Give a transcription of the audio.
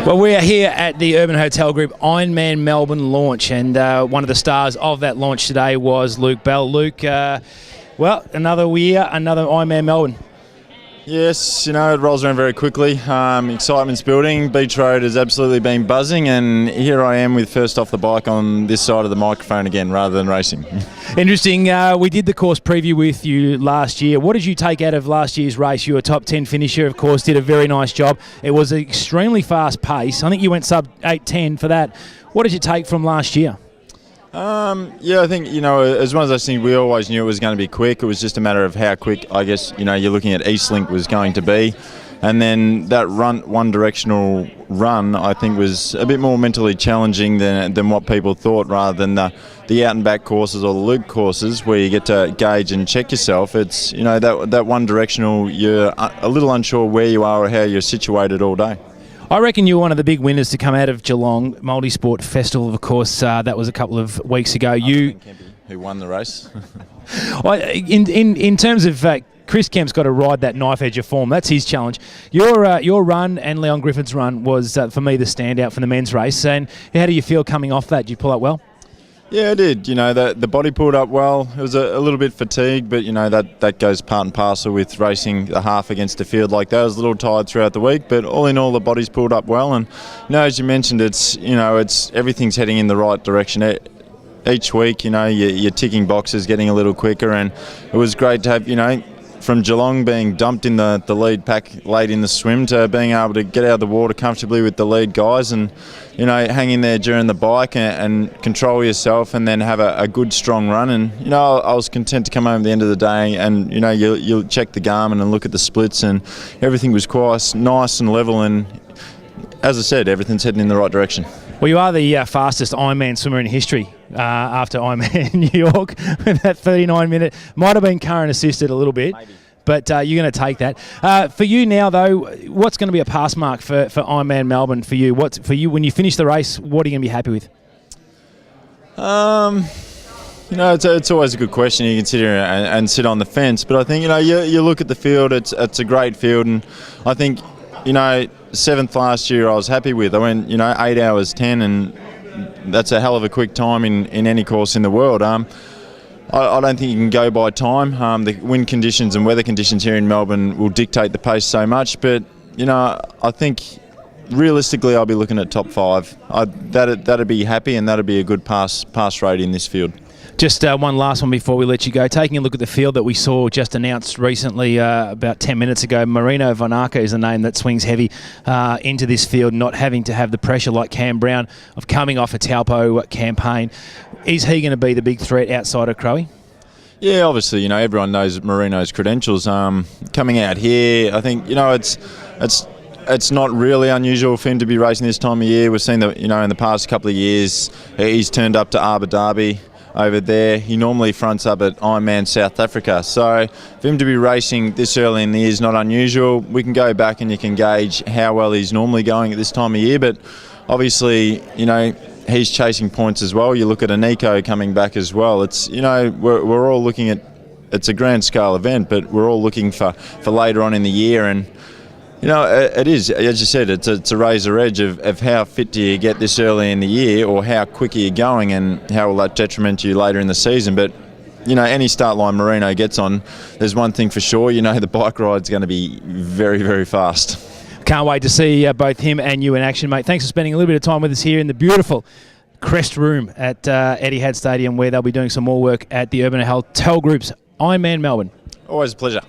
Well, we are here at the Urban Hotel Group Ironman Melbourne launch, and one of the stars of that launch today was Luke Bell. Luke, well, another year, another Ironman Melbourne. Yes, it rolls around very quickly. Excitement's building. Beach Road has absolutely been buzzing, and here I am with first off the bike on this side of the microphone again, rather than racing. Interesting. We did the course preview with you last year. What did you take out of last year's race? You were a top 10 finisher, of course, did a very nice job. It was an extremely fast pace. I think you went sub 8:10 for that. What did you take from last year? I think, as one of those things, we always knew it was going to be quick. It was just a matter of how quick, I guess, you're looking at Eastlink was going to be. And then that one-directional run, I think, was a bit more mentally challenging than what people thought, rather than the out-and-back courses or the loop courses where you get to gauge and check yourself. It's, that one-directional, you're a little unsure where you are or how you're situated all day. I reckon you were one of the big winners to come out of Geelong Multisport Festival, of course. That was a couple of weeks ago. Who won the race? in terms of Chris Kemp's got to ride that knife edge of form. That's his challenge. Your run and Leon Griffin's run was, for me, the standout for the men's race. And how do you feel coming off that? Did you pull up well? Yeah, I did. The body pulled up well. It was a little bit fatigued, but that goes part and parcel with racing the half against a field like that. I was a little tired throughout the week, but all in all, the body's pulled up well. And as you mentioned, it's everything's heading in the right direction. Each week, you're ticking boxes, getting a little quicker, and it was great to have from Geelong being dumped in the lead pack late in the swim to being able to get out of the water comfortably with the lead guys and hang in there during the bike and control yourself and then have a good strong run. And I was content to come home at the end of the day and you check the Garmin and look at the splits and everything was quite nice and level, and as I said, everything's heading in the right direction. Well, you are the fastest Ironman swimmer in history after Ironman New York with that 39-minute. Might have been current assisted a little bit. Maybe. But you're going to take that. For you now, though, what's going to be a pass mark for Ironman Melbourne for you? What's for you when you finish the race? What are you going to be happy with? It's always a good question. You can sit here and sit on the fence. But I think you look at the field. It's a great field, and I think 7th last year I was happy with. I went 8 hours 10, and that's a hell of a quick time in any course in the world. I don't think you can go by time. The wind conditions and weather conditions here in Melbourne will dictate the pace so much. But, I think realistically I'll be looking at top 5. That'd be happy, and that'd be a good pass rate in this field. Just one last one before we let you go. Taking a look at the field that we saw just announced recently about 10 minutes ago, Marino Vanaka is a name that swings heavy into this field, not having to have the pressure like Cam Brown of coming off a Taupo campaign. Is he going to be the big threat outside of Crowe? Yeah, obviously, everyone knows Marino's credentials. Coming out here, I think, it's not really unusual for him to be racing this time of year. We've seen that, in the past couple of years, he's turned up to Abu Dhabi over there. He normally fronts up at Ironman South Africa. So for him to be racing this early in the year is not unusual. We can go back and you can gauge how well he's normally going at this time of year. But obviously, he's chasing points as well. You look at Aniko coming back as well. It's, we're all looking at, it's a grand scale event, but we're all looking for later on in the year. And it is, as you said, it's a razor edge of how fit do you get this early in the year, or how quick are you going, and how will that detriment you later in the season. But, any start line Marino gets on, there's one thing for sure, the bike ride's going to be very, very fast. Can't wait to see both him and you in action, mate. Thanks for spending a little bit of time with us here in the beautiful Crest Room at Etihad Stadium, where they'll be doing some more work at the Urban Hotel Group's Ironman Melbourne. Always a pleasure.